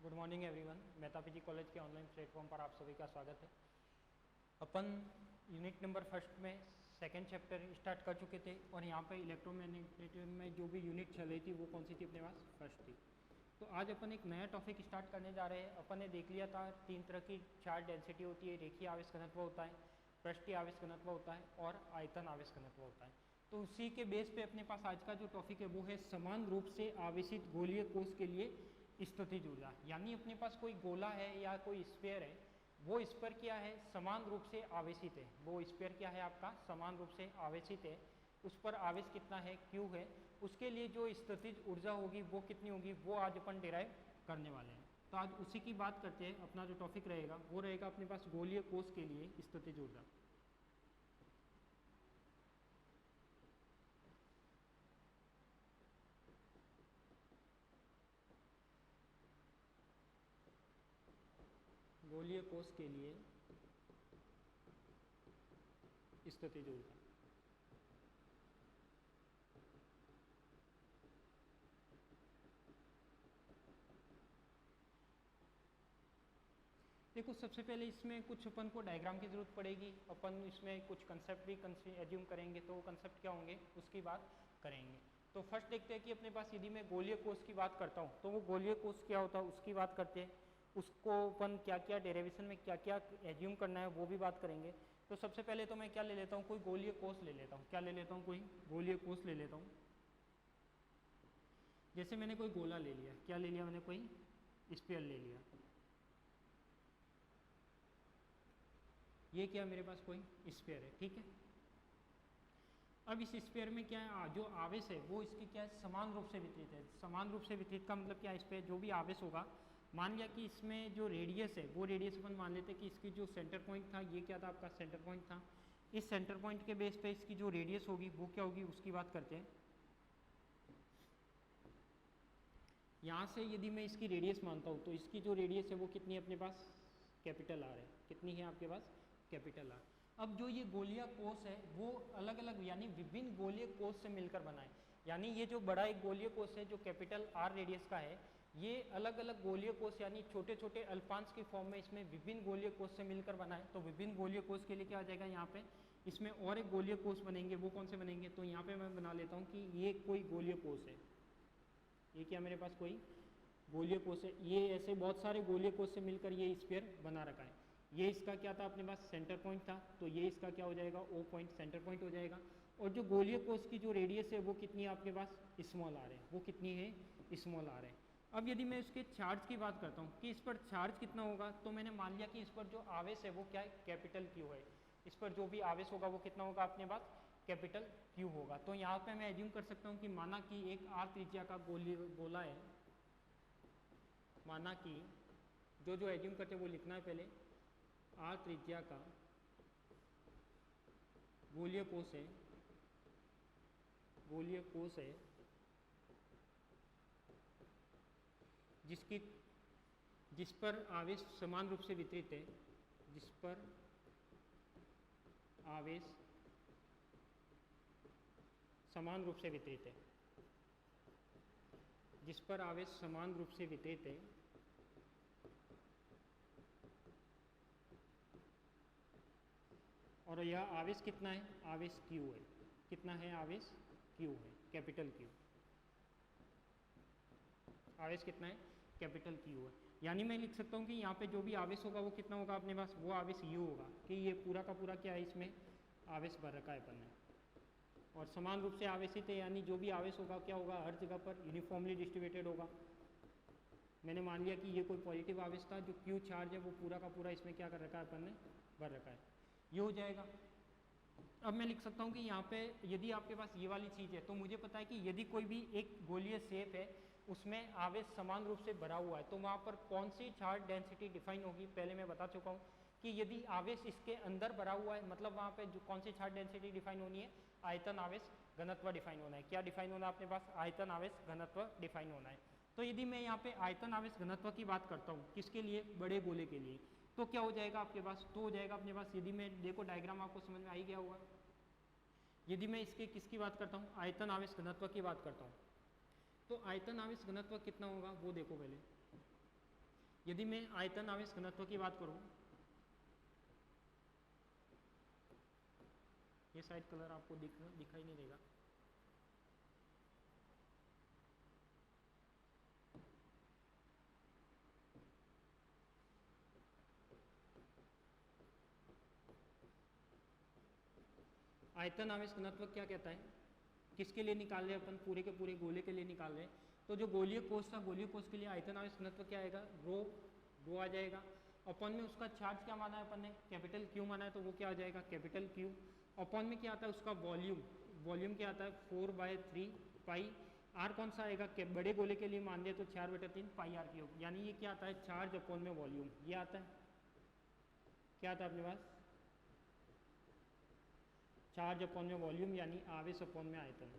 Good morning everyone. Mehta PG college के online platform पर आप सभी का स्वागत है। अपन यूनिट नंबर फर्स्ट में सेकेंड चैप्टर स्टार्ट कर चुके थे और यहाँ पे इलेक्ट्रोमैग्नेटिज्म में जो भी यूनिट चल रही थी वो कौन सी थी अपने पास, फर्स्ट थी। तो आज अपन एक नया टॉपिक स्टार्ट करने जा रहे हैं। अपन ने देख लिया था तीन तरह की चार्ज डेंसिटी होती है, रेखीय आवेश घनत्व होता है, पृष्ठीय आवेश घनत्व होता है और आयतन आवेश घनत्व होता है। तो उसी के बेस पे अपने पास आज का जो टॉपिक है वो है समान रूप से आवेशित गोलीय कोश के लिए स्थितिज ऊर्जा। यानी अपने पास कोई गोला है या कोई स्फीयर है, वो स्फीयर क्या है, समान रूप से आवेशित है। वो स्फीयर क्या है आपका, समान रूप से आवेशित है। उस पर आवेश कितना है, क्यू है। उसके लिए जो स्थितिज ऊर्जा होगी वो कितनी होगी, वो आज अपन डिराइव करने वाले हैं। तो आज उसी की बात करते हैं। अपना जो टॉपिक रहेगा वो रहेगा अपने पास गोलीय कोश के लिए स्थितिज ऊर्जा। गोलीय कोश के लिए स्थितिज ऊर्जा। देखो, सबसे पहले इसमें कुछ अपन को डायग्राम की जरूरत पड़ेगी। अपन इसमें कुछ कंसेप्ट भी एज्यूम करेंगे, तो वो कंसेप्ट क्या होंगे उसकी बात करेंगे। तो फर्स्ट देखते हैं कि अपने पास यदि मैं गोलीय कोश की बात करता हूँ तो वो गोलीय कोश क्या होता है उसकी बात करते हैं। उसको अपन क्या क्या डेरिवेशन में क्या क्या एज्यूम करना है वो भी बात करेंगे। तो सबसे पहले तो मैं क्या ले लेता हूँ, कोई गोलीय कोश ले लेता हूँ। क्या ले लेता हूँ, कोई गोलीय कोश ले लेता हूँ। जैसे मैंने कोई गोला ले लिया, क्या ले लिया मैंने, कोई स्फीयर ले लिया। ये क्या मेरे पास कोई स्फीयर है, ठीक है। अब इस स्फीयर में क्या है, जो आवेश है वो इसकी क्या है, समान रूप से वितरित है। समान रूप से वितरित का मतलब क्या है, इस पर जो भी आवेश होगा, मान लिया कि इसमें जो रेडियस है वो रेडियस अपन मान लेते हैं कि इसकी जो सेंटर पॉइंट था, ये क्या था आपका सेंटर पॉइंट था। इस सेंटर पॉइंट के बेस पे इसकी जो रेडियस होगी वो क्या होगी उसकी बात करते हैं। यहाँ से यदि मैं इसकी रेडियस मानता हूँ तो इसकी जो रेडियस है वो कितनी है अपने पास, कैपिटल आर है। कितनी है आपके पास, कैपिटल आर। अब जो ये गोलीय कोश है वो अलग अलग यानी विभिन्न गोलीय कोश से मिलकर बना है। यानी ये जो बड़ा एक गोलीय कोश है जो कैपिटल आर रेडियस का है, ये अलग अलग गोलीय कोश यानी छोटे छोटे अल्पांश की फॉर्म में इसमें विभिन्न गोलीय कोश से मिलकर बना है। तो विभिन्न गोलीय कोश के लिए क्या आ जाएगा यहाँ पे, इसमें और एक गोलीय कोश बनेंगे। वो कौन से बनेंगे, तो यहाँ पे मैं बना लेता हूँ कि ये कोई गोलीय कोश है। ये क्या मेरे पास कोई गोलीय कोश है। ये ऐसे बहुत सारे गोलीय कोश से मिलकर ये स्फीयर बना रखा है। ये इसका क्या था अपने पास, सेंटर पॉइंट था। तो ये इसका क्या हो जाएगा, ओ पॉइंट, सेंटर पॉइंट हो जाएगा। और जो गोलीय कोश की जो रेडियस है वो कितनी है आपके पास, स्मॉल आर है। वो कितनी है, स्मॉल आर है। अब यदि मैं इसके चार्ज की बात करता हूँ कि इस पर चार्ज कितना होगा, तो मैंने मान लिया कि इस पर जो आवेश है वो क्या है, कैपिटल क्यू है। इस पर जो भी आवेश होगा वो कितना होगा अपने पास, कैपिटल क्यू होगा। तो यहाँ पे मैं एज्यूम कर सकता हूँ कि माना कि एक आर त्रिज्या का गोला है। माना कि जो जो एज्यूम करते हैं वो लिखना है पहले। आर त्रिज्या का गोलीय कोश है, गोलीय कोश है जिस पर आवेश समान रूप से वितरित है, जिस पर आवेश समान रूप से वितरित है, जिस पर आवेश समान रूप से वितरित है। और यह आवेश कितना है, आवेश Q है। कितना है, आवेश Q है, कैपिटल Q। आवेश कितना है, कैपिटल Q है। यानी मैं लिख सकता हूँ कि यहाँ पे जो भी आवेश होगा वो कितना होगा अपने पास, वो आवेश U होगा। कि ये पूरा का पूरा क्या है, इसमें आवेश भर रखा है अपन ने। और समान रूप से आवेशित है, यानी जो भी आवेश होगा क्या होगा, हर जगह पर यूनिफॉर्मली डिस्ट्रीब्यूटेड होगा। मैंने मान लिया कि ये कोई पॉजिटिव आवेश था, जो Q चार्ज है वो पूरा का पूरा इसमें क्या कर रखा है अपन ने, भर रखा है। ये हो जाएगा। अब मैं लिख सकता हूँ कि यहाँ पे यदि आपके पास ये वाली चीज़ है तो मुझे पता है कि यदि कोई भी एक गोलीय शेप है उसमें आवेश समान रूप से भरा हुआ है तो वहाँ पर कौन सी चार्ज डेंसिटी डिफाइन होगी, पहले मैं बता चुका हूँ कि यदि आवेश इसके अंदर भरा हुआ है मतलब वहाँ पे जो कौन सी चार्ज डेंसिटी डिफाइन होनी है, आयतन आवेश घनत्व डिफाइन होना है। क्या डिफाइन होना है अपने पास, आयतन आवेश घनत्व डिफाइन होना है। तो यदि मैं यहाँ पे आयतन आवेश घनत्व की बात करता हूँ, किसके लिए, बड़े गोले के लिए, तो क्या हो जाएगा आपके पास, तो हो जाएगा अपने पास, यदि मैं देखो डायग्राम आपको समझ में आ ही गया होगा। यदि मैं इसके किसकी बात करता हूँ, आयतन आवेश घनत्व की बात करता हूँ, तो आयतन आवेश घनत्व कितना होगा वो देखो पहले। यदि मैं आयतन आवेश घनत्व की बात करूं, ये शायद कलर आपको दिखाई नहीं देगा, आयतन आवेश घनत्व क्या कहता है, किसके लिए निकाल रहे हैं अपन, पूरे के पूरे गोले के लिए निकाल रहे हैं। तो जो गोलीय कोष था, गोलीय कोष के लिए आयतन आवेश घनत्व क्या आएगा, रो आ जाएगा। अपन में उसका चार्ज क्या माना है अपन ने, कैपिटल क्यू माना है, तो वो क्या आ जाएगा कैपिटल क्यू। अपन में क्या आता है उसका वॉल्यूम क्या आता है 4/3 पाई आर, कौन सा आएगा बड़े गोले के लिए मान लिया तो 4/3 पाई आर क्यूब, यानी ये क्या आता है चार्ज अपन में वॉल्यूम, ये आता है, क्या आता है अपने पास चार्ज अपन में वॉल्यूम, यानी आवेश अपन में आयतन।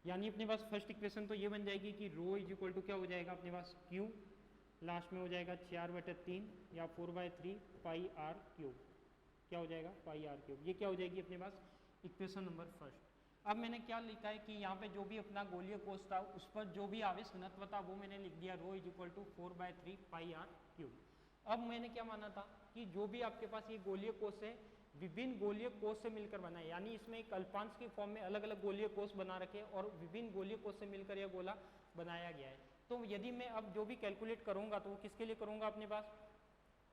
यानी अपने पास फर्स्ट इक्वेशन तो ये बन जाएगी कि रो इज इक्वल टू क्या हो जाएगा अपने पास क्यू, लास्ट में हो जाएगा 4/3 या 4/3 पाई आर क्यूब, क्या हो जाएगा पाई आर क्यूब। ये क्या हो जाएगी अपने पास इक्वेशन नंबर फर्स्ट। अब मैंने क्या लिखा है कि यहाँ पे जो भी अपना गोलीय कोष था उस पर जो भी आवेश घनत्व था वो मैंने लिख दिया rho is equal to 4/3 pi R cube. अब मैंने क्या माना था कि जो भी आपके पास ये गोलीय कोष है विभिन्न गोलीय कोष से मिलकर बना है, यानी इसमें एक अल्पांश की फॉर्म में अलग अलग गोलीय कोष बना रखे और विभिन्न गोलीय कोष से मिलकर यह गोला बनाया गया है। तो यदि मैं अब जो भी कैलकुलेट करूंगा तो वो किसके लिए करूंगा, अपने पास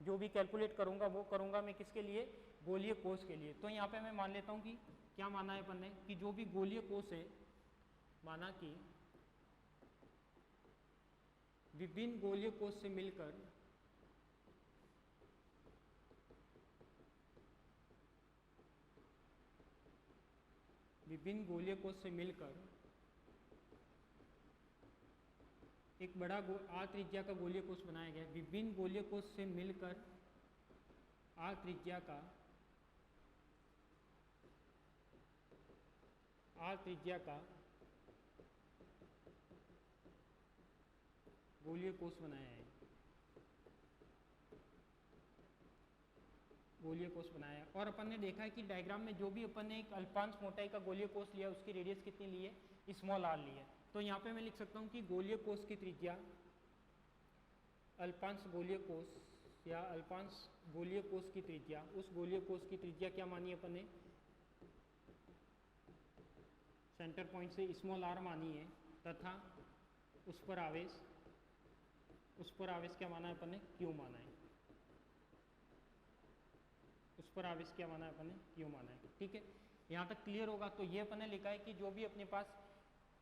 जो भी कैलकुलेट करूंगा वो करूंगा मैं किसके लिए, गोलीय कोष के लिए। तो यहाँ पे मैं मान लेता हूँ कि क्या माना है अपन ने कि जो भी गोलीय कोष है, माना कि विभिन्न गोलीय कोष से मिलकर एक बड़ा आर त्रिज्या का गोलीय कोष बनाया गया है। विभिन्न गोलीय कोष से मिलकर आर त्रिज्या का गोलीय कोष बनाया है, गोलीय कोष बनाया है। और अपन ने देखा है कि डायग्राम में जो भी अपन ने एक अल्पांश मोटाई का गोलीय कोष लिया उसकी रेडियस कितनी ली है, स्मॉल आर ली है। तो यहाँ पे मैं लिख सकता हूँ कि गोलीय कोष की त्रिज्या, अल्पांश गोलीय कोष या अल्पांश गोलीय कोष की त्रिज्या, उस गोलीय कोष की त्रिज्या क्या मानी अपन ने, सेंटर पॉइंट से स्मॉल आर मानी है, तथा उस पर आवेश क्या माना है अपन ने, क्यू माना है, उस पर आवेश क्या माना है अपन ने, क्यू माना है। ठीक है, यहाँ तक क्लियर होगा। तो ये अपन ने लिखा है कि जो भी अपने पास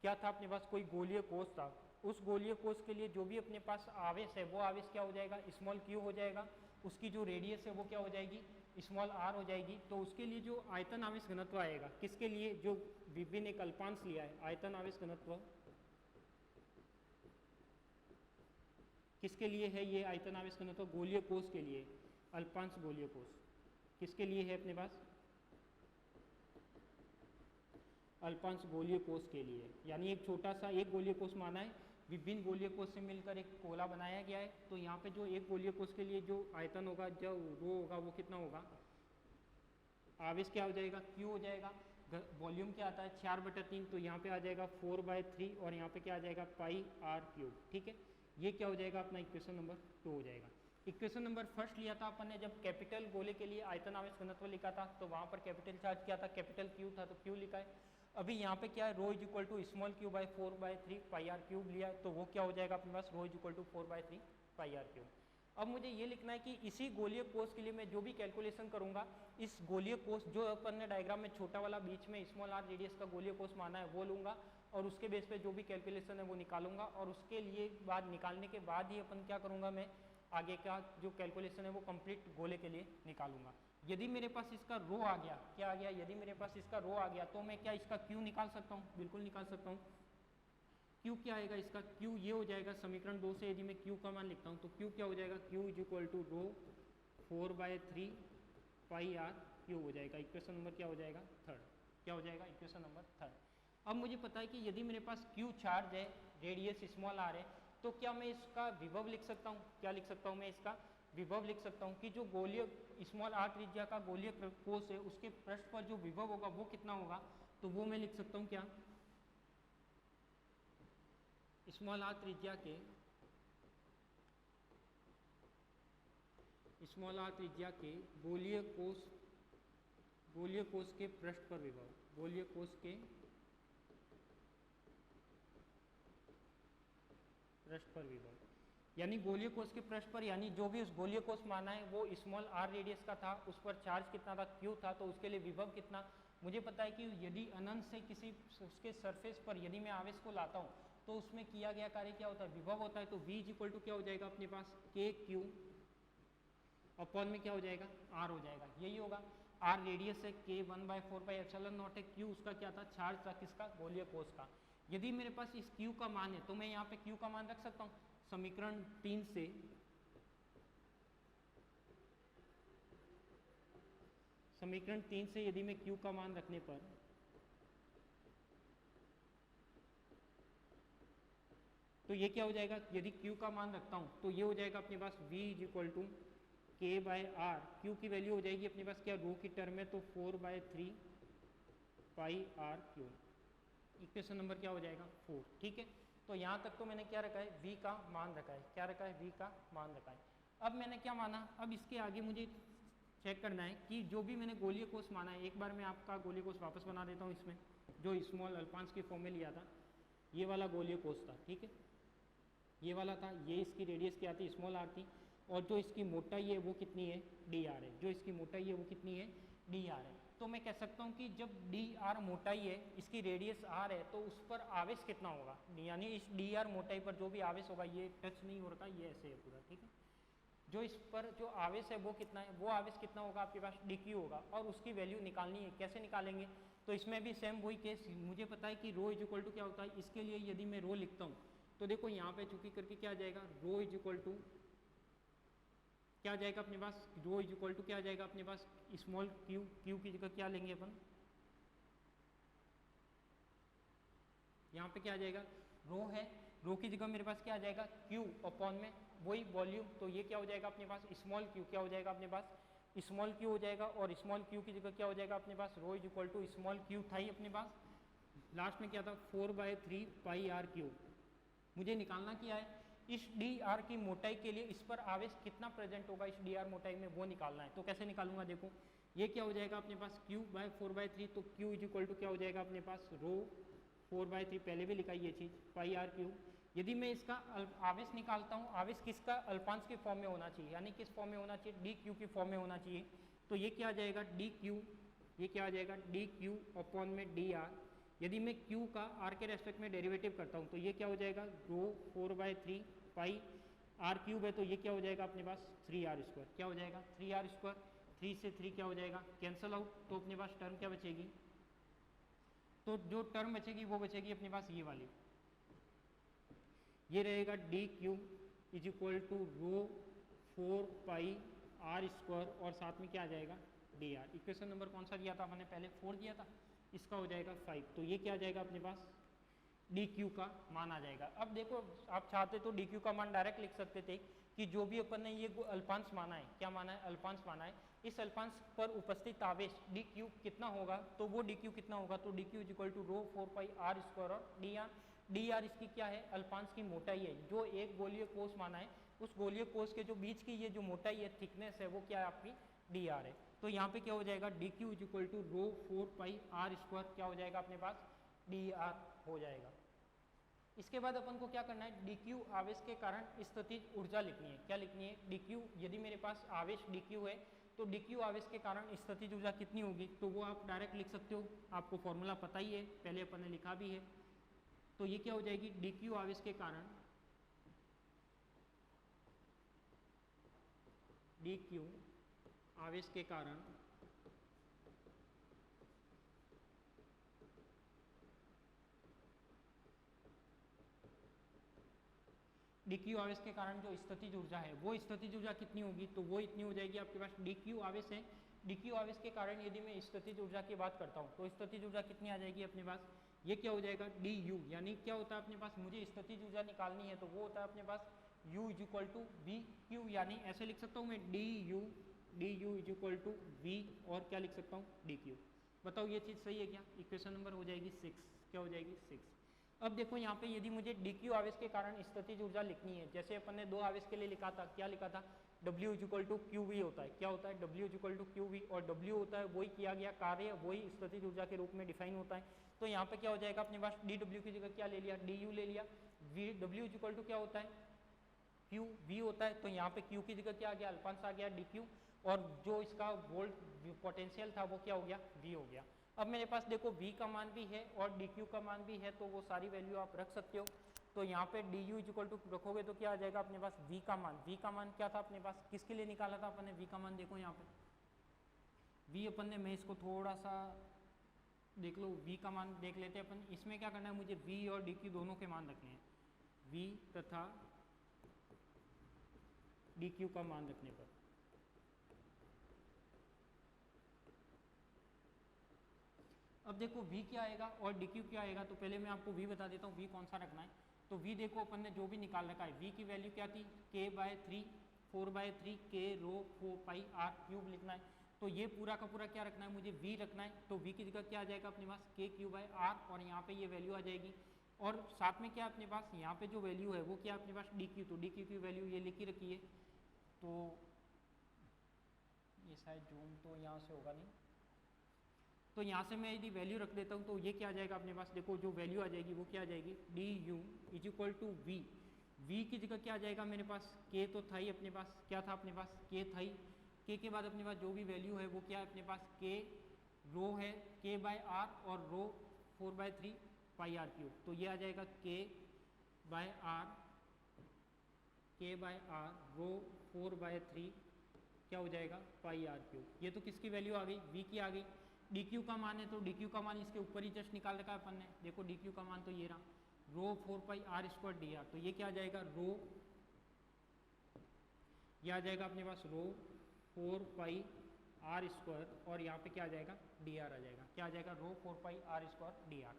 क्या था, अपने पास कोई गोलीय कोष था, उस गोलीय कोष के लिए जो भी अपने पास आवेश है वो आवेश क्या हो जाएगा, स्मॉल क्यू हो जाएगा। उसकी जो रेडियस है वो क्या हो जाएगी, स्मॉल आर हो जाएगी। तो उसके लिए जो आयतन आवेश घनत्व आएगा, किसके लिए, जो विभिन्न एक अल्पांश लिया है, आयतन आवेश घनत्व किसके लिए है, ये आयतन आवेश घनत्व गोलीय कोष के लिए, अल्पांश गोलीय कोष किसके लिए है अपने पास, अल्पांश गोलीय कोष के लिए। यानी एक छोटा सा एक गोलीय कोष माना है, विभिन्न गोलीय कोष से मिलकर एक गोला बनाया गया है। तो यहाँ पे जो एक गोलीय कोष के लिए जो आयतन होगा, जो रो होगा, वो कितना होगा, आवेश क्या हो जाएगा, क्यू हो जाएगा। वॉल्यूम क्या आता है 4/3, तो यहाँ पे आ जाएगा 4/3 और यहाँ पे क्या आ जाएगा पाई आर क्यूब। ठीक है, ये क्या हो जाएगा अपना इक्वेशन नंबर 2 हो जाएगा। इक्वेशन नंबर फर्स्ट लिया था अपन ने जब कैपिटल गोले के लिए आयतन आवेश घनत्व लिखा था, तो वहाँ पर कैपिटल चार्ज क्या था, कैपिटल क्यू था, तो क्यू लिखा है। अभी यहाँ पे क्या है, rho is equal to small Q by 4/3 pi R cube लिया, तो वो क्या हो जाएगा अपने पास, rho is equal to 4/3 pi R cube. अब मुझे ये लिखना है कि इसी गोलीय कोष के लिए मैं जो भी कैलकुलेशन करूंगा, इस गोलीय कोष जो अपन ने डायग्राम में छोटा वाला बीच में स्मॉल आर रेडियस का गोलीय कोष माना है वो लूंगा और उसके बेस पे जो भी कैलकुलेशन है वो निकालूंगा। और उसके लिए बाद निकालने के बाद ही अपन क्या करूंगा, मैं आगे का जो कैलकुलेशन है वो कंप्लीट गोले के लिए निकालूंगा। यदि मेरे पास इसका रो आ गया, क्या आ गया, यदि मेरे पास इसका रो आ गया तो मैं क्या इसका क्यू निकाल सकता हूँ, बिल्कुल निकाल सकता हूँ। क्यू क्या आएगा इसका, क्यू ये हो जाएगा समीकरण 2 से यदि मैं क्यू का मान लिखता हूँ तो क्यू क्या हो जाएगा, q is equal to rho 4/3 pi r cube हो जाएगा। इक्वेशन नंबर क्या हो जाएगा, थर्ड, क्या हो जाएगा इक्वेशन नंबर थर्ड। अब मुझे पता है कि यदि मेरे पास क्यू चार्ज है, रेडियस स्मॉल आर है, तो क्या मैं इसका विभव लिख सकता हूँ, क्या लिख सकता हूँ मैं इसका विभव लिख सकता हूँ कि जो गोलीय स्मॉल आर त्रिज्या का गोलीय कोष है उसके पृष्ठ पर जो विभव होगा वो कितना होगा, तो वो मैं लिख सकता हूँ क्या, स्मॉल आर त्रिज्या के गोलीय कोश के पृष्ठ पर विभव, गोलीय कोश के पृष्ठ पर विभव, यानी गोलीय कोश के पृष्ठ पर, यानी जो भी उस गोलीय कोश माना है वो स्मॉल आर रेडियस का था, उस पर चार्ज कितना था, क्यू था, तो उसके लिए विभव कितना। मुझे पता है कि यदि अनंत से किसी उसके सरफेस पर यदि मैं आवेश को लाता हूँ तो उसमें किया गया कार्य क्या होता है, विभव होता है। तो V इक्वल टू क्या हो जाएगा अपने पास, के क्यू अपॉन में क्या हो जाएगा, आर हो जाएगा, यही होगा। आर रेडियस है, के 1/4πε0 है, क्यू उसका क्या था, चार्ज था, किसका, गोलीय कोश का। यदि मेरे पास इस क्यू का मान है तो मैं यहाँ पे क्यू का मान रख सकता हूँ। समीकरण 3 से यदि मैं क्यू का मान रखने पर तो ये क्या हो जाएगा, यदि क्यू का मान रखता हूँ तो ये हो जाएगा अपने पास V इक्वल टू के बाय आर, क्यू की वैल्यू हो जाएगी अपने पास क्या, रो की टर्म में, तो 4/3πr3। इक्वेशन नंबर क्या हो जाएगा, 4। ठीक है, तो यहाँ तक तो मैंने क्या रखा है, V का मान रखा है, क्या रखा है, V का मान रखा है। अब मैंने क्या माना, अब इसके आगे मुझे चेक करना है कि जो भी मैंने गोलीय कोश माना है, एक बार मैं आपका गोलीय कोश वापस बना देता हूँ। इसमें जो स्मॉल अल्पांश के फॉर्म में लिया था, ये वाला गोलीय कोश था, ठीक है, ये वाला था, ये इसकी रेडियस क्या थी, स्मॉल आर थी, और जो इसकी मोटाई है वो कितनी है, डी आर है, जो इसकी मोटाई है वो कितनी है, डी आर है। तो मैं कह सकता हूँ कि जब डी आर मोटाई है, इसकी रेडियस आर है, तो उस पर आवेश कितना होगा, यानी इस डी आर मोटाई पर जो भी आवेश होगा, ये टच नहीं हो रखा, ये ऐसे है पूरा, ठीक है, जो इस पर जो आवेश है वो कितना है, वो आवेश कितना होगा आपके पास, डी क्यू होगा, और उसकी वैल्यू निकालनी है। कैसे निकालेंगे, तो इसमें भी सेम वही केस, मुझे पता है कि रो इज इक्वल टू क्या होता है, इसके लिए यदि मैं रो लिखता हूँ तो देखो यहाँ पे चुकी करके क्या आ जाएगा, रो इज इक्वल टू क्या आ जाएगा अपने पास, रो इज इक्वल टू क्या आ जाएगा अपने पास, स्मॉल क्यू, क्यू की जगह क्या लेंगे अपन, यहाँ पे क्या आ जाएगा, रो है, रो की जगह मेरे पास क्या आ जाएगा, क्यू अपॉन में वही वॉल्यूम, तो ये क्या हो जाएगा अपने पास, स्मॉल क्यू, क्या हो जाएगा अपने पास, स्मॉल क्यू हो जाएगा, और स्मॉल क्यू की जगह क्या हो जाएगा अपने पास, rho is equal to small Q था ही अपने पास, लास्ट में क्या था, 4/3πr3। मुझे निकालना क्या है, इस डी आर की मोटाई के लिए इस पर आवेश कितना प्रेजेंट होगा इस डी आर मोटाई में, वो निकालना है। तो कैसे निकालूंगा, देखो ये क्या हो जाएगा अपने पास, Q/4/3, तो Q इज इक्वल टू क्या हो जाएगा अपने पास, रो 4/3, पहले भी लिखा ये चीज़, πr3। यदि मैं इसका आवेश निकालता हूँ, आवेश किसका, अल्पांश के फॉर्म में होना चाहिए, यानी किस फॉर्म में होना चाहिए, डी क्यू की फॉर्म में होना चाहिए। तो ये क्या आ जाएगा, डी क्यू, ये क्या आ जाएगा, डी क्यू अपॉन में डी आर। यदि मैं Q का R के रेस्पेक्ट में डेरिवेटिव करता हूँ तो ये क्या हो जाएगा, रो 4/3πr3 है, तो ये क्या हो जाएगा अपने पास 3r², क्या हो जाएगा 3r², 3 से 3 क्या हो जाएगा, कैंसल आउट, तो अपने पास टर्म क्या बचेगी, तो जो टर्म बचेगी वो बचेगी अपने पास ये वाली, ये रहेगा d q is equal to rho 4πr², और साथ में क्या आ जाएगा, डी आर। इक्वेशन नंबर कौन सा दिया था मैंने, पहले 4 दिया था, इसका हो जाएगा 5, तो ये क्या आ जाएगा अपने पास, डी क्यू का मान आ जाएगा। अब देखो आप चाहते तो डी क्यू का मान डायरेक्ट लिख सकते थे कि जो भी अपन ने ये अल्पांश माना है, क्या माना है, अल्पांश माना है, इस अल्पांश पर उपस्थित आवेश डी क्यू कितना होगा, तो वो डी क्यू कितना होगा, तो d q is equal to rho 4πr² और डी आर। डी आर इसकी क्या है, अल्पांश की मोटाई है, जो एक गोलीय कोष माना है उस गोलीय कोष के जो बीच की ये जो मोटाई है, थिकनेस है, वो क्या है आपकी, डी आर है। तो यहाँ पे क्या हो जाएगा, d q is equal to rho 4πr², क्या हो जाएगा अपने पास, डी आर हो जाएगा। इसके बाद अपन को क्या करना है, डी क्यू आवेश के कारण स्थितिज ऊर्जा लिखनी है। क्या लिखनी है, डी क्यू, यदि मेरे पास आवेश डी क्यू है तो डी क्यू आवेश के कारण स्थितिज ऊर्जा कितनी होगी, तो वो आप डायरेक्ट लिख सकते हो, आपको फॉर्मूला पता ही है, पहले अपन ने लिखा भी है। तो ये क्या हो जाएगी, डी क्यू आवेश के कारण, डी क्यू आवेश के कारण डी क्यू आवेश के कारण जो स्थितिज ऊर्जा है, वो स्थितिज ऊर्जा कितनी होगी, तो वो इतनी हो जाएगी आपके पास, डी क्यू आवेश है, डी क्यू आवेश के कारण यदि मैं स्थितिज ऊर्जा की बात करता हूँ तो स्थितिज ऊर्जा कितनी आ जाएगी अपने पास, ये क्या हो जाएगा, डी यू, यानी क्या होता है अपने पास, मुझे स्थितिज ऊर्जा निकालनी है तो वो होता है अपने पास U is equal to v q, यानी ऐसे लिख सकता हूँ मैं d u is equal to v, और क्या लिख सकता हूँ, डी क्यू। बताओ ये चीज़ सही है क्या, इक्वेशन नंबर हो जाएगी 6, क्या हो जाएगी 6। अब देखो यहाँ पे यदि मुझे dq आवेश के कारण स्थितिज ऊर्जा लिखनी है, जैसे अपन ने 2 आवेश के लिए लिखा था, क्या लिखा था, W = QV होता है, क्या होता है, W = QV, और W होता है वही किया गया कार्य, वही स्थितिज ऊर्जा के रूप में डिफाइन होता है। तो यहाँ पे क्या हो जाएगा अपने पास, dW की जगह क्या ले लिया, du ले लिया, W = क्या होता है, QV होता है, तो यहाँ पे Q की जगह क्या आ गया, अल्पांश आ गया dq, और जो इसका वोल्ट पोटेंशियल था वो क्या हो गया, V हो गया। अब मेरे पास देखो V का मान भी है और dq का मान भी है, तो वो सारी वैल्यू आप रख सकते हो। तो यहाँ पे du = रखोगे तो क्या आ जाएगा अपने पास, V का मान क्या था अपने पास, किसके लिए निकाला था अपन ने V का मान, देखो यहाँ पे V अपन ने, मैं इसको थोड़ा सा देख लो, V का मान देख लेते हैं अपन। इसमें क्या करना है, मुझे V और dq दोनों के मान रखने हैं, V तथा dq का मान रखने पर अब देखो V क्या आएगा और dq क्या आएगा, तो पहले मैं आपको V बता देता हूँ, V कौन सा रखना है। तो V देखो अपन ने जो भी निकाल रखा है, V की वैल्यू क्या थी, k/3 4/3 k रो 4 पाई r क्यूब लिखना है। तो ये पूरा का पूरा क्या रखना है, मुझे V रखना है। तो V की जगह क्या आ जाएगा अपने पास, k/r, और यहाँ पे ये वैल्यू आ जाएगी। और साथ में क्या अपने पास यहाँ पे जो वैल्यू है वो क्या अपने पास dq, तो dq की वैल्यू ये लिखी रखी है। तो ये शायद जूम तो यहाँ से होगा नहीं, तो यहाँ से मैं यदि वैल्यू रख देता हूँ तो ये क्या आ जाएगा अपने पास, देखो जो वैल्यू आ जाएगी वो क्या आ जाएगी, du = v, v की जगह क्या आ जाएगा मेरे पास, k तो था ही अपने पास, क्या था अपने पास, k था ही, k के बाद अपने पास जो भी वैल्यू है वो क्या है अपने पास, k रो है k/r, और रो 4/3 पाई r क्यूब, तो ये आ जाएगा k/r रो 4/3 क्या हो जाएगा पाई r क्यूब। ये तो किसकी वैल्यू आ गई, v की आ गई। dq का मान है तो dq का मान इसके ऊपर ही जस्ट निकाल रखा है अपन ने, देखो dq का मान तो ये रहा, रो 4 पाई r² dr, तो ये क्या आ जाएगा, ये आ जाएगा अपने पास रो 4 पाई r², और यहाँ पे क्या आ जाएगा, dr आ जाएगा, क्या आ जाएगा, रो 4 पाई r² dr।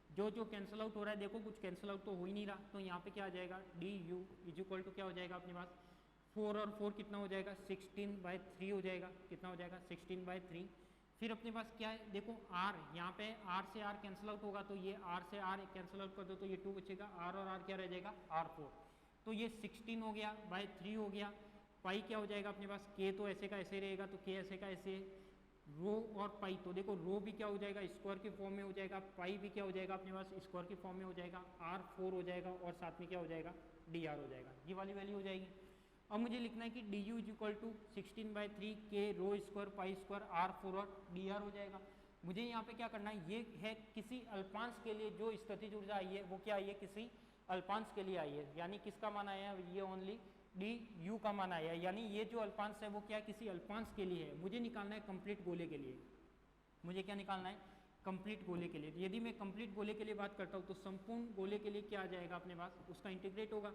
जो कैंसिल आउट हो रहा है, देखो कुछ कैंसिल आउट तो हो ही नहीं रहा, तो यहाँ पे क्या आ जाएगा, du = क्या हो जाएगा अपने पास, 4 और 4 कितना हो जाएगा, 16/3 हो जाएगा, कितना हो जाएगा 16/3। फिर अपने पास क्या है, देखो r, यहाँ पे r से r कैंसिल आउट होगा, तो ये r से r कैंसिल आउट कर दो तो ये 2 बचेगा, r और r क्या रह जाएगा, r4, तो ये 16 हो गया बाय 3 हो गया। पाई क्या हो जाएगा अपने पास, k तो ऐसे का ऐसे रहेगा, तो k ऐसे का ऐसे, रो और पाई, तो देखो रो भी क्या हो जाएगा, स्क्वायर के फॉर्म में हो जाएगा, पाई भी क्या हो जाएगा अपने पास, स्क्वायर के फॉर्म में हो जाएगा, r4 हो जाएगा, और साथ में क्या हो जाएगा, dr हो जाएगा, ये वाली वैल्यू हो जाएगी। अब मुझे लिखना है कि du = 16/3 k रो स्क्वायर पाई स्क्वायर r4 और dr हो जाएगा। मुझे यहाँ पे क्या करना है, ये है किसी अल्पांश के लिए जो स्थितिज ऊर्जा आई है वो क्या आई है, किसी अल्पांश के लिए आई है, यानी किसका मान आया है, ये ओनली du का मान आया है, यानी ये जो अल्पांश है वो क्या है, किसी अल्पांश के लिए है। मुझे निकालना है कंप्लीट गोले के लिए, मुझे क्या निकालना है, कंप्लीट गोले के लिए। यदि मैं कंप्लीट गोले के लिए बात करता हूँ तो संपूर्ण गोले के लिए क्या आ जाएगा अपने पास, उसका इंटीग्रेट होगा,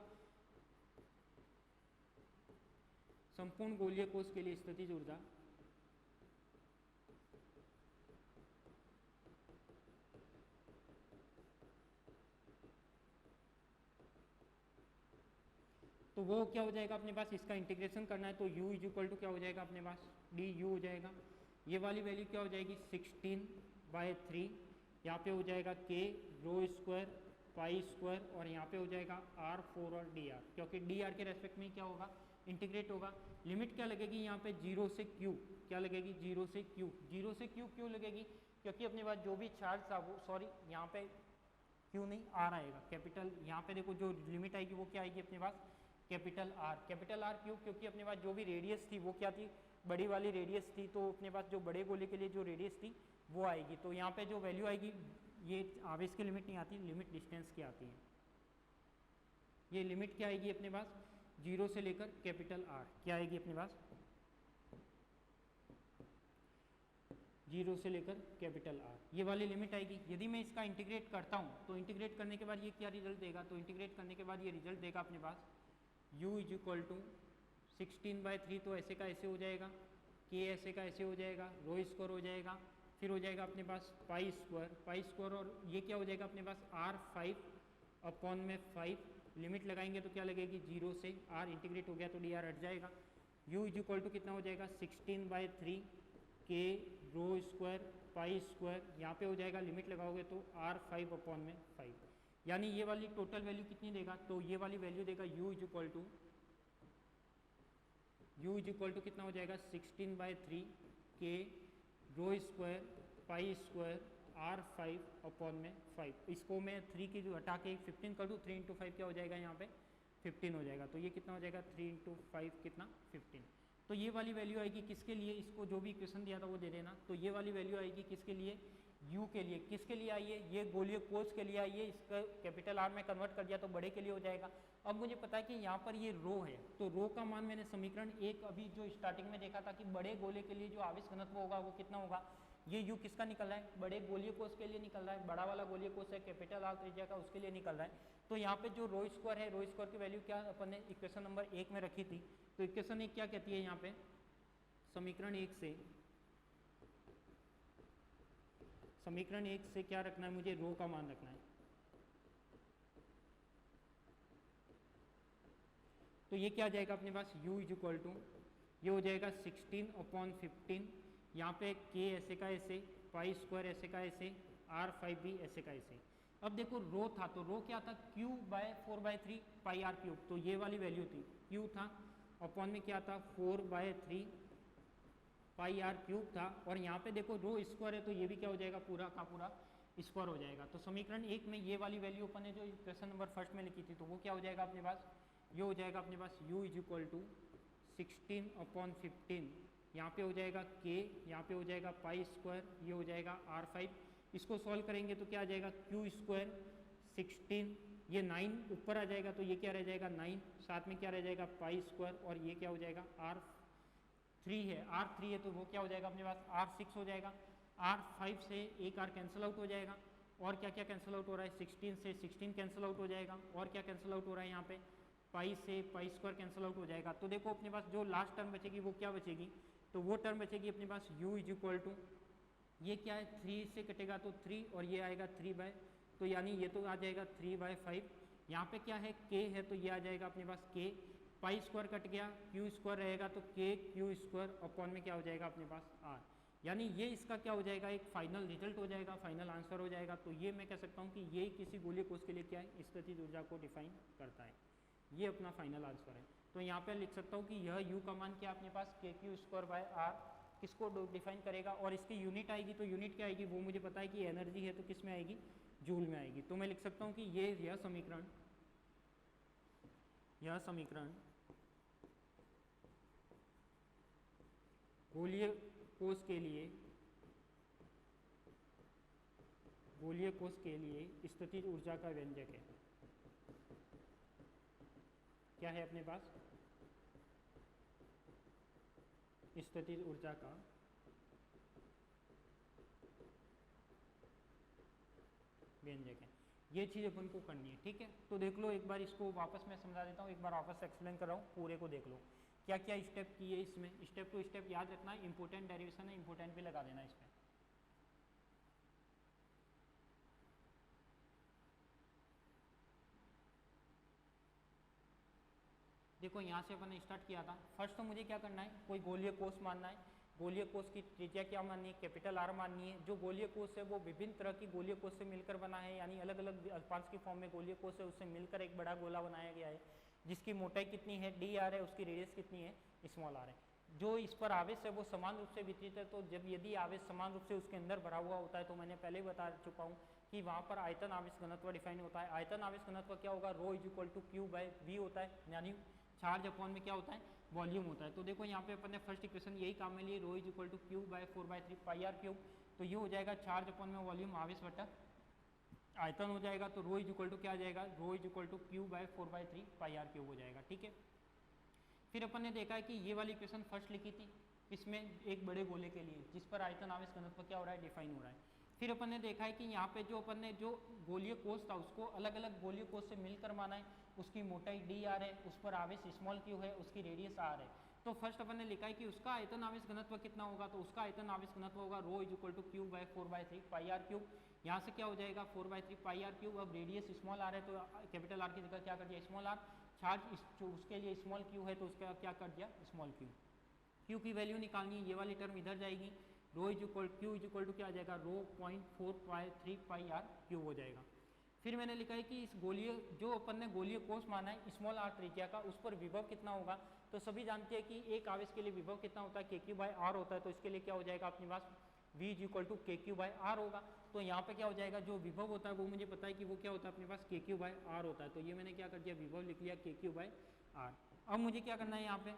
संपूर्ण गोलीय कोश के लिए स्थितिज ऊर्जा तो वो क्या हो जाएगा अपने पास, इसका इंटीग्रेशन करना है, तो u = क्या हो जाएगा अपने पास, du हो जाएगा। ये वाली वैल्यू क्या हो जाएगी, 16/3, यहाँ पे हो जाएगा k रो स्क्वायर पाई स्क्वायर, और यहाँ पे हो जाएगा r4 और dr, क्योंकि dr के रेस्पेक्ट में क्या होगा, इंटीग्रेट होगा। लिमिट क्या लगेगी यहाँ पे, 0 से q, क्या लगेगी, 0 से q, 0 से q क्यों लगेगी, क्योंकि अपने पास जो भी चार्ज था वो, सॉरी यहाँ पे q नहीं r आएगा, कैपिटल, यहाँ पे देखो जो लिमिट आएगी वो क्या आएगी अपने पास, कैपिटल R क्यों, क्योंकि अपने पास जो भी रेडियस थी वो क्या थी, बड़ी वाली रेडियस थी, तो अपने पास जो बड़े गोले के लिए जो रेडियस थी वो आएगी। तो यहाँ पे जो वैल्यू आएगी, ये आवेश की लिमिट नहीं आती, लिमिट डिस्टेंस की आती है। ये लिमिट क्या आएगी अपने पास, 0 से लेकर कैपिटल R, क्या आएगी अपने पास, 0 से लेकर कैपिटल R, ये वाली लिमिट आएगी। यदि मैं इसका इंटीग्रेट करता हूँ तो इंटीग्रेट करने के बाद ये क्या रिजल्ट देगा, तो इंटीग्रेट करने के बाद ये रिजल्ट देगा अपने पास u = 16/3, तो ऐसे का ऐसे हो जाएगा, k ऐसे का ऐसे हो जाएगा, रो स्क्वायर हो जाएगा, फिर हो जाएगा अपने पास पाई स्क्वायर, और ये क्या हो जाएगा अपने पास r5/5, लिमिट लगाएंगे तो क्या लगेगी, 0 से r इंटीग्रेट हो गया तो dr हट जाएगा। u = कितना हो जाएगा, 16/3 k रो स्क्वायर पाई स्क्वायर, यहाँ पे हो जाएगा, लिमिट लगाओगे तो r5/5, यानी ये वाली टोटल वैल्यू कितनी देगा, तो ये वाली वैल्यू देगा u इज इक्वल टू कितना हो जाएगा 16/3 के rho square pi square r5 upon में 5। इसको मैं 3 की जो हटा के 15 कर दूँ, 3 × 5 क्या हो जाएगा यहाँ पे 15 हो जाएगा। तो ये कितना हो जाएगा 3 × 5 कितना 15। तो ये वाली वैल्यू आएगी किसके लिए, इसको जो भी इक्वेशन दिया था वो दे देना। तो ये वाली वैल्यू आएगी किसके लिए, u के लिए। किसके लिए आई है, ये गोलीय कोष के लिए आई है। इसका कैपिटल R में कन्वर्ट कर दिया तो बड़े के लिए हो जाएगा। अब मुझे पता है कि यहाँ पर ये रो है, तो रो का मान मैंने समीकरण 1 अभी जो स्टार्टिंग में देखा था कि बड़े गोले के लिए जो आवेश घनत्व होगा वो कितना होगा, ये u किसका निकल रहा है, बड़े गोलीय कोष के लिए निकल रहा है। बड़ा वाला गोलीय कोष है कैपिटल R त्रिज्या का, उसके लिए निकल रहा है। तो यहाँ पे जो रो स्क्वायर है, रो स्क्वायर की वैल्यू क्या अपन ने इक्वेशन नंबर 1 में रखी थी। तो इक्वेशन 1 क्या कहती है, यहाँ पे समीकरण 1 से क्या रखना है, मुझे रो का मान रखना है। तो ये क्या आ जाएगा अपने पास, u इज इक्वल टू ये हो जाएगा 16/15। यहाँ पे k ऐसे का ऐसे, पाई स्क्वायर ऐसे का ऐसे, r5 भी ऐसे का ऐसे। अब देखो रो था, तो रो क्या था q/4/3 पाई r क्यूब। तो ये वाली वैल्यू थी, q था अपॉन में क्या था 4/3 पाई r क्यूब था। और यहाँ पे देखो रो स्क्वायर है, तो ये भी क्या हो जाएगा पूरा का पूरा स्क्वायर हो जाएगा। तो समीकरण 1 में ये वाली वैल्यू अपन ने जो इक्वेशन नंबर फर्स्ट में लिखी थी, तो वो क्या हो जाएगा अपने पास, ये हो जाएगा अपने पास u इज इक्वल टू 16/15। यहाँ पे हो जाएगा k, यहाँ पे हो जाएगा पाई स्क्वायर, ये हो जाएगा r5। इसको सॉल्व करेंगे तो क्या आ जाएगा q स्क्वायर 16, ये 9 ऊपर आ जाएगा, तो ये क्या रह जाएगा 9, साथ में क्या रह जाएगा पाई स्क्वायर, और ये क्या हो जाएगा r3 है, तो वो क्या हो जाएगा अपने पास r6 हो जाएगा। r5 से एक r कैंसिल आउट हो जाएगा, और क्या क्या कैंसिल आउट हो रहा है, 16 से 16 कैंसिल आउट हो जाएगा, और क्या कैंसिल आउट हो रहा है यहाँ पे पाई से पाई स्क्वायर कैंसिल आउट हो जाएगा। तो देखो अपने पास जो लास्ट टर्म बचेगी वो क्या बचेगी, तो वो टर्म बचेगी अपने पास u इज इक्वल टू ये क्या है 3 से कटेगा तो 3, और ये आएगा 3/, तो यानी ये तो आ जाएगा 3/5। यहाँ पे क्या है k है, तो ये आ जाएगा अपने पास k, पाई स्क्वायर कट गया, q स्क्वायर रहेगा, तो k q स्क्वायर अपॉन में क्या हो जाएगा अपने पास r। यानी ये इसका क्या हो जाएगा, एक फाइनल रिजल्ट हो जाएगा, फाइनल आंसर हो जाएगा। तो ये मैं कह सकता हूँ कि ये किसी गोलीय कोष के लिए क्या है, स्थितिज ऊर्जा को डिफाइन करता है। ये अपना फाइनल आंसर है। तो यहाँ पे लिख सकता हूँ कि यह u का मान क्या अपने पास kq स्क्वायर बाय r किसको डिफाइन करेगा, और इसकी यूनिट आएगी, तो यूनिट क्या आएगी वो मुझे पता है कि एनर्जी है, तो किस में आएगी, जूल में आएगी। तो मैं लिख सकता हूँ कि यह समीकरण गोलीय कोष के लिए स्थितिज ऊर्जा का व्यंजक है। क्या है अपने पास, स्थितिज ऊर्जा का व्यंजक है। ये चीज़ अपन को करनी है, ठीक है। तो देख लो एक बार, इसको वापस मैं समझा देता हूँ, एक बार वापस एक्सप्लेन कर रहा हूँ, पूरे को देख लो क्या क्या स्टेप किए इसमें। स्टेप टू स्टेप याद रखना है, इंपॉर्टेंट डेरिवेशन है, इंपॉर्टेंट भी लगा देना इसमें। देखो यहाँ से अपन ने स्टार्ट किया था। फर्स्ट तो मुझे क्या करना है, कोई गोलीय कोष मानना है। गोलीय कोष की त्रिज्या क्या माननी है, कैपिटल R माननी है। जो गोलीय कोष है वो विभिन्न तरह की गोलीय कोष से मिलकर बना है, यानी अलग अलग अल्पांश की फॉर्म में गोलीय कोष है, उससे मिलकर एक बड़ा गोला बनाया गया है, जिसकी मोटाई कितनी है dr है, उसकी रेडियस कितनी है स्मॉल r है। जो इस पर आवेश है वो समान रूप से वितरित है। तो जब यदि आवेश समान रूप से उसके अंदर भरा हुआ होता है, तो मैंने पहले ही बता चुका हूँ कि वहाँ पर आयतन आवेश घनत्व डिफाइन होता है। आयतन आवेश घनत्व क्या होगा, rho is equal to q/v होता है, यानी चार्ज अपॉन में क्या होता है, वॉल्यूम होता है। तो देखो यहाँ पे अपन ने फर्स्ट इक्वेशन यही काम में लिए, rho is equal to q/4/3 pi r cube. तो ये हो जाएगा चार्ज अपॉन में वॉल्यूम, आवेश बटा आयतन हो जाएगा। तो रो इज इक्वल टू क्या आ जाएगा, rho is equal to q/4/3 pi r cube हो जाएगा, ठीक है। फिर अपन ने देखा है कि ये वाली इक्वेशन फर्स्ट लिखी थी, इसमें एक बड़े गोले के लिए, जिस पर आयतन आवेश घनत्व क्या हो रहा है, डिफाइन हो रहा है। फिर अपन ने देखा है कि यहाँ पे जो अपन ने जो गोलीय कोष था उसको अलग अलग गोलीय कोष से मिलकर माना है। उसकी मोटाई dr है, उस पर आवेश स्मॉल q है, उसकी रेडियस r है। तो फर्स्ट अपन ने लिखा है कि उसका आयतन आवेश घनत्व कितना होगा, तो उसका आयतन आवेश घनत्व होगा rho is equal to q/4/3 pi r cube. यहाँ से क्या हो जाएगा 4/3 पाई r क्यूब। अब रेडियस स्मॉल r है, तो कैपिटल R की जगह क्या कर दिया स्मॉल r। चार्ज उसके लिए स्मॉल q है, तो उसका क्या कर दिया स्मॉल q। q की वैल्यू निकालनी है, ये वाली टर्म इधर जाएगी, rho is equal q is equal to क्या आ जाएगा, रो 0.4/3 पाई r क्यूब हो जाएगा। फिर मैंने लिखा है कि इस गोलीय जो अपन ने गोलीय कोष माना है स्मॉल आर त्रिज्या का, उस पर विभव कितना होगा। तो सभी जानते हैं कि एक आवेश के लिए विभव कितना होता है, KQ/R होता है। तो इसके लिए क्या हो जाएगा अपने पास V = KQ/R होगा। तो यहाँ पे क्या हो जाएगा, जो विभव होता है वो मुझे पता है कि वो क्या होता है अपने पास KQ/R होता है। तो ये मैंने क्या कर दिया, विभव लिख लिया KQ/R। अब मुझे क्या करना है यहाँ पे,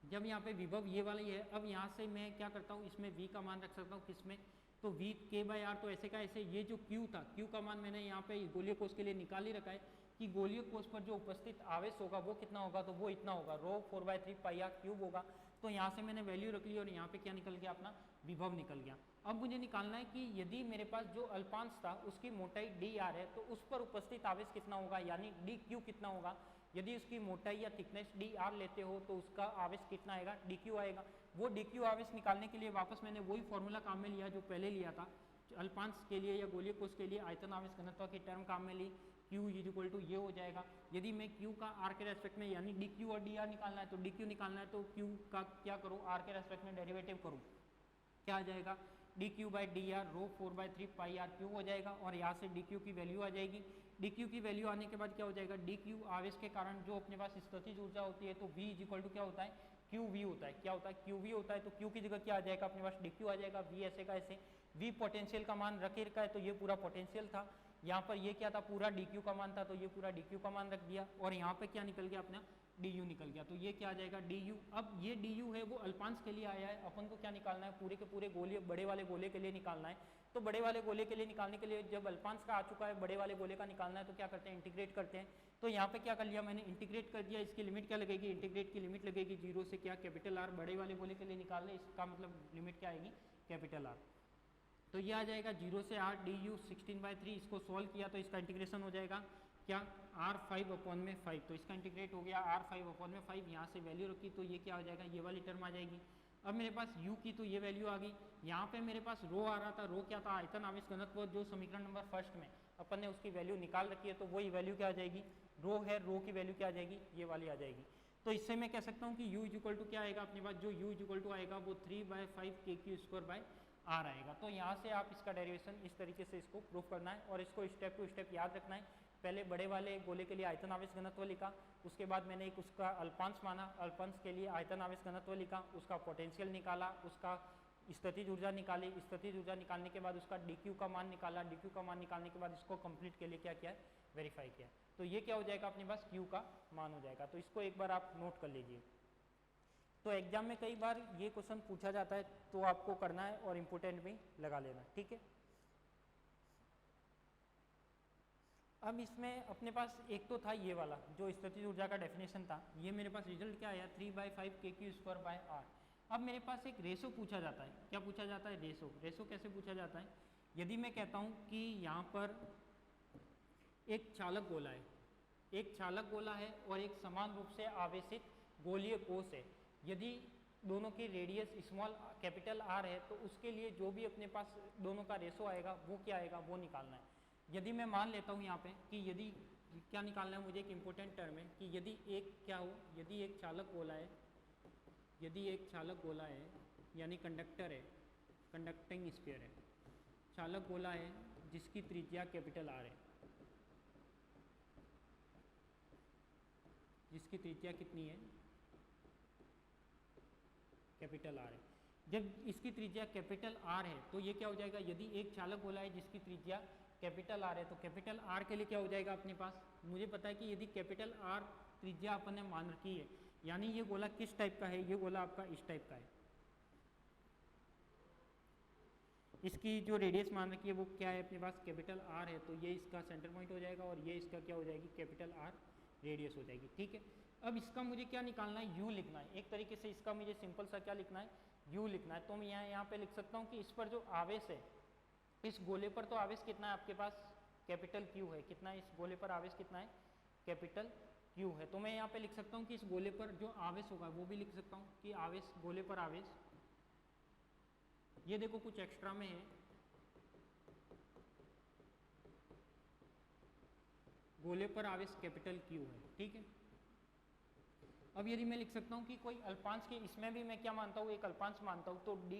जब यहाँ पे विभव ये वाला ही है, अब यहाँ से मैं क्या करता हूँ, इसमें V का मान रख सकता हूँ किसमें, तो V K/R। तो ऐसे का ऐसे, ये जो Q था, Q का मान मैंने यहाँ पे गोलीय कोष के लिए निकाल ही रखा है कि गोलीय कोष पर जो उपस्थित आवेश होगा वो कितना होगा, तो वो इतना होगा, ρ 4/3 πr³ होगा। तो यहाँ से मैंने वैल्यू रख ली और यहाँ पे क्या निकल गया, अपना विभव निकल गया। अब मुझे निकालना है कि यदि मेरे पास जो अल्पांश था उसकी मोटाई dr है, तो उस पर उपस्थित आवेश कितना होगा, यानी dq कितना होगा। यदि उसकी मोटाई या थिकनेस dr लेते हो तो उसका आवेश कितना आएगा, dq आएगा। वो dq आवेश निकालने के लिए वापस मैंने वही फॉर्मूला काम में लिया जो पहले लिया था, अल्पांश के लिए या गोलीय कोष के लिए आयतन आवेश घनत्व की टर्म काम में ली, Q = ये हो जाएगा। यदि मैं Q का R के रेस्पेक्ट में यानी dq और dr निकालना है, तो dq निकालना है तो Q का क्या करूँ, R के रेस्पेक्ट में डेरिवेटिव करूँ, क्या आ जाएगा, dq/dr ρ 4/3 πr³ हो जाएगा। और यहाँ से dq की वैल्यू आ जाएगी। dq की वैल्यू आने के बाद क्या हो जाएगा, dq आवेश के कारण जो अपने पास स्थितिज ऊर्जा होती है, तो V = क्या होता है, qv होता है। क्या होता है, qv होता है। तो q की जगह क्या आ जाएगा अपने पास, dq आ जाएगा। V ऐसे का ऐसे, V पोटेंशियल का मान रख रखा है, तो ये पूरा पोटेंशियल था। यहाँ पर ये क्या था, पूरा dq का मान था, तो ये पूरा dq का मान रख दिया। और यहाँ पे क्या निकल गया अपना, du निकल गया। तो ये क्या आ जाएगा, du। अब ये du है वो अल्पांश के लिए आया है, अपन को क्या निकालना है, पूरे के पूरे गोले, बड़े वाले गोले के लिए निकालना है। तो बड़े वाले गोले के लिए निकालने के लिए जब अल्पांश का आ चुका है, बड़े वाले गोले का निकालना है, तो क्या करते हैं, इंटीग्रेट करते हैं। तो यहाँ पे क्या कर लिया मैंने, इंटीग्रेट कर दिया। इसकी लिमिट क्या लगेगी, इंटीग्रेट की लिमिट लगेगी 0 से क्या, R। बड़े वाले गोले के लिए निकालने, इसका मतलब लिमिट क्या आएगी, R। तो ये आ जाएगा 0 से R du 16/3। इसको सॉल्व किया तो इसका इंटीग्रेशन हो जाएगा क्या, R5/5। तो इसका इंटीग्रेट हो गया R5/5। यहाँ से वैल्यू रखी तो ये क्या हो जाएगा, ये वाली टर्म आ जाएगी। अब मेरे पास U की तो ये वैल्यू आ गई। यहाँ पे मेरे पास रो आ रहा था, रो क्या था, आयतन आवेश घनत्व, जो समीकरण नंबर फर्स्ट में अपन ने उसकी वैल्यू निकाल रखी है। तो वही वैल्यू क्या आ जाएगी, रो है, रो की वैल्यू क्या आ जाएगी, ये वाली आ जाएगी। तो इससे मैं कह सकता हूँ कि U = क्या आएगा अपने पास, जो U = आएगा वो 3/5 KQ² आएगा। तो यहाँ से आप इसका डेरिवेशन इस तरीके से इसको प्रूफ करना है और इसको स्टेप टू स्टेप याद रखना है। पहले बड़े वाले गोले के लिए आयतन आवेश घनत्व लिखा, उसके बाद मैंने एक उसका अल्पांश माना, अल्पांश के लिए आयतन आवेश घनत्व लिखा, उसका पोटेंशियल निकाला, उसका स्थितिज ऊर्जा निकाली, स्थितिज ऊर्जा निकालने के बाद उसका dq का मान निकाला, dq का मान निकालने के बाद इसको कंप्लीट के लिए क्या किया है, वेरीफाई किया। तो ये क्या हो जाएगा अपने पास, q का मान हो जाएगा। तो इसको एक बार आप नोट कर लीजिए। तो एग्जाम में कई बार ये क्वेश्चन पूछा जाता है, तो आपको करना है और इम्पोर्टेंट भी लगा लेना, ठीक है। अब इसमें अपने पास एक तो था ये वाला जो स्थितिज ऊर्जा का डेफिनेशन था, ये मेरे पास रिजल्ट क्या आया, 3/5 KQ²/R। अब मेरे पास एक रेशो पूछा जाता है, क्या पूछा जाता है, रेशो। रेशो कैसे पूछा जाता है, यदि मैं कहता हूँ कि यहाँ पर एक चालक गोला है, एक चालक गोला है और एक समान रूप से आवेशित गोलीय कोष है, यदि दोनों की रेडियस R है, तो उसके लिए जो भी अपने पास दोनों का रेशो आएगा वो क्या आएगा, वो निकालना है। यदि मैं मान लेता हूँ यहाँ पे कि यदि क्या निकालना है मुझे, एक इम्पोर्टेंट टर्म है कि यदि एक क्या हो, यदि एक चालक गोला है, यदि एक चालक गोला है यानी कंडक्टर है, कंडक्टिंग स्फीयर है, चालक गोला है जिसकी त्रिज्या R है, जिसकी त्रिज्या कितनी है, R है। जब इसकी त्रिज्या R है तो ये क्या हो जाएगा, यदि एक चालक गोला है जिसकी त्रिज्या R है, तो R के लिए क्या हो जाएगा अपने पास, मुझे पता है कि यदि R त्रिज्या अपन ने मान रखी है, यानी ये गोला किस टाइप का है, ये गोला आपका इस टाइप का है, इसकी जो रेडियस मान रखी है वो क्या है अपने पास, R है। तो ये इसका सेंटर पॉइंट हो जाएगा और ये इसका क्या हो जाएगी, R रेडियस हो जाएगी, ठीक है। अब इसका मुझे क्या निकालना है, U लिखना है। एक तरीके से इसका मुझे सिंपल सा क्या लिखना है, U लिखना है। तो मैं यहाँ पे लिख सकता हूँ कि इस पर जो आवेश है, इस गोले पर तो आवेश कितना है आपके पास, Q है। कितना है इस गोले पर आवेश, कितना है, Q है। तो मैं यहाँ पे लिख सकता हूँ कि इस गोले पर जो आवेश होगा वो भी लिख सकता हूँ कि आवेश, गोले पर आवेश, ये देखो कुछ एक्स्ट्रा में है, गोले पर आवेश Q है, ठीक है। अब यदि मैं लिख सकता हूँ कि कोई अल्पांश के, इसमें भी मैं क्या मानता हूँ, एक अल्पांश मानता हूँ, तो